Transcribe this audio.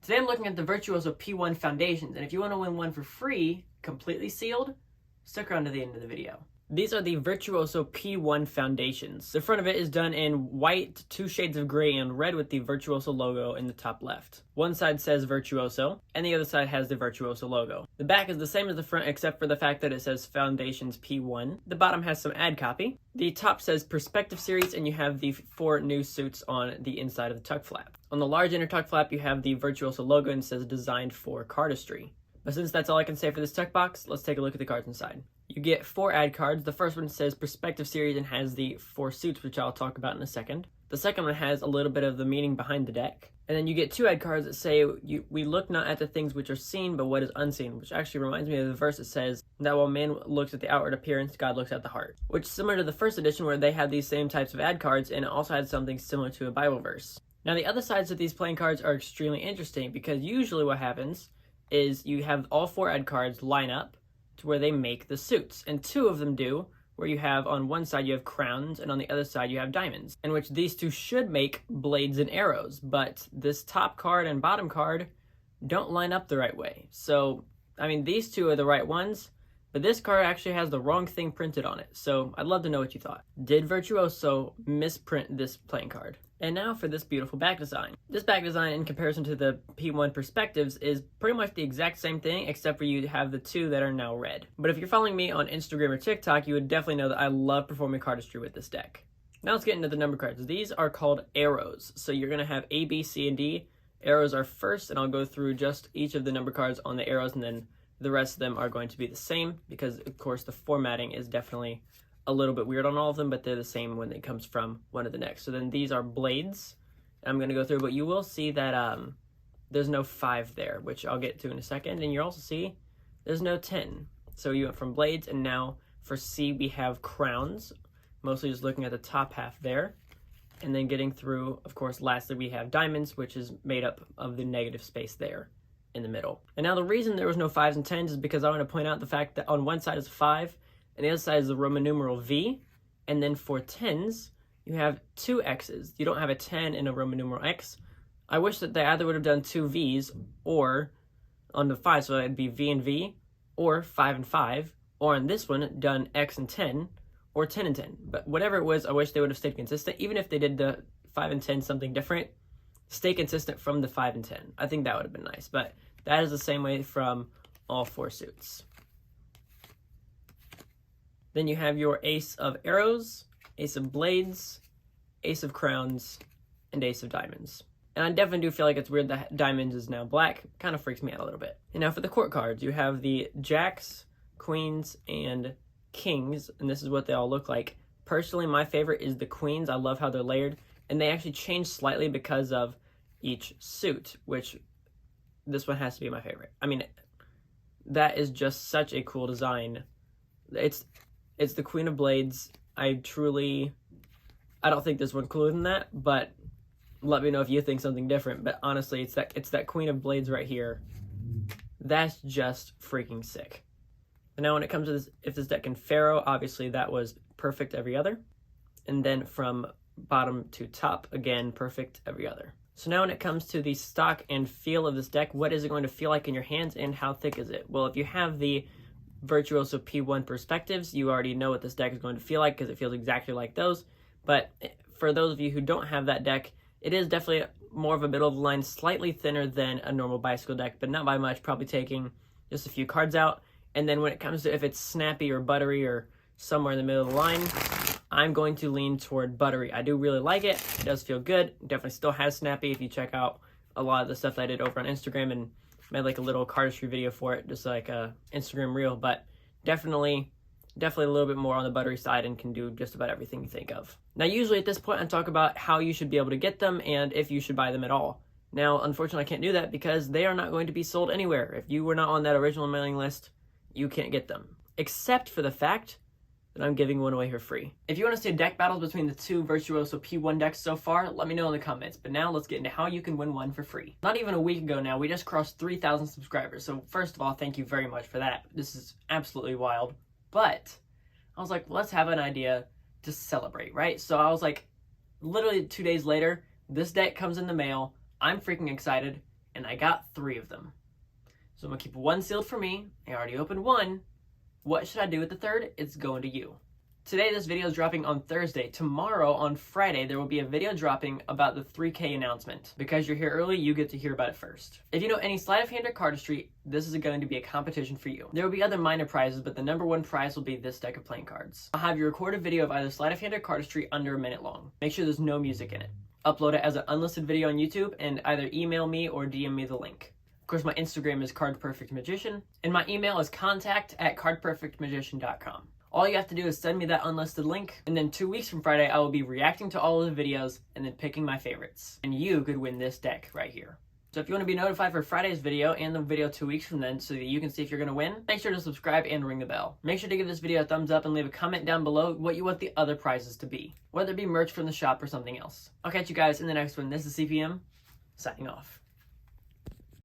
Today I'm looking at the Virtuoso P1 foundations, and if you want to win one for free, completely sealed, stick around to the end of the video. These are the Virtuoso P1 foundations. The front of it is done in white, 2 shades of gray, and red with the Virtuoso logo in the top left. One side says Virtuoso, and the other side has the Virtuoso logo. The back is the same as the front except for the fact that it says Foundations P1. The bottom has some ad copy. The top says Perspective Series, and you have the 4 new suits on the inside of the tuck flap. On the large inner tuck flap, you have the Virtuoso logo and it says Designed for Cardistry. But since that's all I can say for this tuck box, let's take a look at the cards inside. You get 4 ad cards. The first one says Perspective Series and has the 4 suits, which I'll talk about in a second. The second one has a little bit of the meaning behind the deck. And then you get 2 ad cards that say, we look not at the things which are seen, but what is unseen, which actually reminds me of the verse that says that while man looks at the outward appearance, God looks at the heart. Which is similar to the first edition where they had these same types of ad cards, and it also had something similar to a Bible verse. Now the other sides of these playing cards are extremely interesting because usually what happens is you have all 4 ad cards line up to where they make the suits, and 2 of them do, where you have on one side you have crowns and on the other side you have diamonds, in which these 2 should make blades and arrows, but this top card and bottom card don't line up the right way. So, I mean, these 2 are the right ones, but this card actually has the wrong thing printed on it, so I'd love to know what you thought. Did Virtuoso misprint this playing card? And now for this beautiful back design. This back design in comparison to the P1 Perspectives is pretty much the exact same thing except for you have the 2 that are now red. But if you're following me on Instagram or TikTok, you would definitely know that I love performing cardistry with this deck. Now let's get into the number cards. These are called arrows. So you're going to have A, B, C, and D. Arrows are first, and I'll go through just each of the number cards on the arrows, and then the rest of them are going to be the same because, of course, the formatting is definitely a little bit weird on all of them, but they're the same when it comes from one to the next. So then these are blades. I'm going to go through, but you will see that there's no 5 there, which I'll get to in a second. And you'll also see there's no 10. So you went from blades, and now for C we have crowns, mostly just looking at the top half there. And then getting through, of course, lastly we have diamonds, which is made up of the negative space there in the middle. And now the reason there was no 5s and 10s is because I want to point out the fact that on one side is a 5, and the other side is the Roman numeral V, and then for 10s, you have 2 X's. You don't have a 10 and a Roman numeral X. I wish that they either would have done 2 V's, or on the 5, so it'd be V and V, or 5 and 5, or on this one, done X and 10, or 10 and 10. But whatever it was, I wish they would have stayed consistent. Even if they did the 5 and 10 something different, stay consistent from the 5 and 10. I think that would have been nice, but that is the same way from all 4 suits. Then you have your Ace of Arrows, Ace of Blades, Ace of Crowns, and Ace of Diamonds. And I definitely do feel like it's weird that Diamonds is now black. Kind of freaks me out a little bit. And now for the court cards, you have the Jacks, Queens, and Kings, and this is what they all look like. Personally, my favorite is the Queens. I love how they're layered, and they actually change slightly because of each suit, which this one has to be my favorite. I mean, that is just such a cool design. It's the Queen of Blades. I don't think there's one cooler than that, but let me know if you think something different. But honestly, it's that Queen of Blades right here. That's just freaking sick. And now when it comes to this, if this deck can Pharaoh, obviously that was perfect every other. And then from bottom to top, again, perfect every other. So now when it comes to the stock and feel of this deck, what is it going to feel like in your hands and how thick is it? Well, if you have the Virtuoso P1 Perspectives, you already know what this deck is going to feel like because it feels exactly like those. But for those of you who don't have that deck, it is definitely more of a middle of the line, slightly thinner than a normal bicycle deck, but not by much, probably taking just a few cards out. And then when it comes to if it's snappy or buttery or somewhere in the middle of the line, I'm going to lean toward buttery. I do really like it. It does feel good. It definitely still has snappy if you check out a lot of the stuff that I did over on Instagram and made like a little cardistry video for it, just like a Instagram reel, but definitely a little bit more on the buttery side and can do just about everything you think of. Now, usually at this point, I talk about how you should be able to get them and if you should buy them at all. Now, unfortunately, I can't do that because they are not going to be sold anywhere. If you were not on that original mailing list, you can't get them, except for the fact that I'm giving one away for free. If you want to see deck battles between the 2 Virtuoso P1 decks so far, let me know in the comments. But now let's get into how you can win one for free. Not even a week ago now, we just crossed 3,000 subscribers. So first of all, thank you very much for that. This is absolutely wild. But I was like, let's have an idea to celebrate, right? So I was like, literally 2 days later, this deck comes in the mail. I'm freaking excited. and I got 3 of them. So I'm gonna keep 1 sealed for me. I already opened 1. What should I do with the 3rd? It's going to you. Today, this video is dropping on Thursday. Tomorrow, on Friday, there will be a video dropping about the 3K announcement. Because you're here early, you get to hear about it first. If you know any sleight of hand or cardistry, this is going to be a competition for you. There will be other minor prizes, but the number 1 prize will be this deck of playing cards. I'll have you record a video of either sleight of hand or cardistry under a minute long. Make sure there's no music in it. Upload it as an unlisted video on YouTube and either email me or DM me the link. Of course, my Instagram is cardperfectmagician, and my email is contact@cardperfectmagician.com. All you have to do is send me that unlisted link, and then 2 weeks from Friday, I will be reacting to all of the videos and then picking my favorites. And you could win this deck right here. So if you want to be notified for Friday's video and the video 2 weeks from then so that you can see if you're going to win, make sure to subscribe and ring the bell. Make sure to give this video a thumbs up and leave a comment down below what you want the other prizes to be, whether it be merch from the shop or something else. I'll catch you guys in the next one. This is CPM, signing off.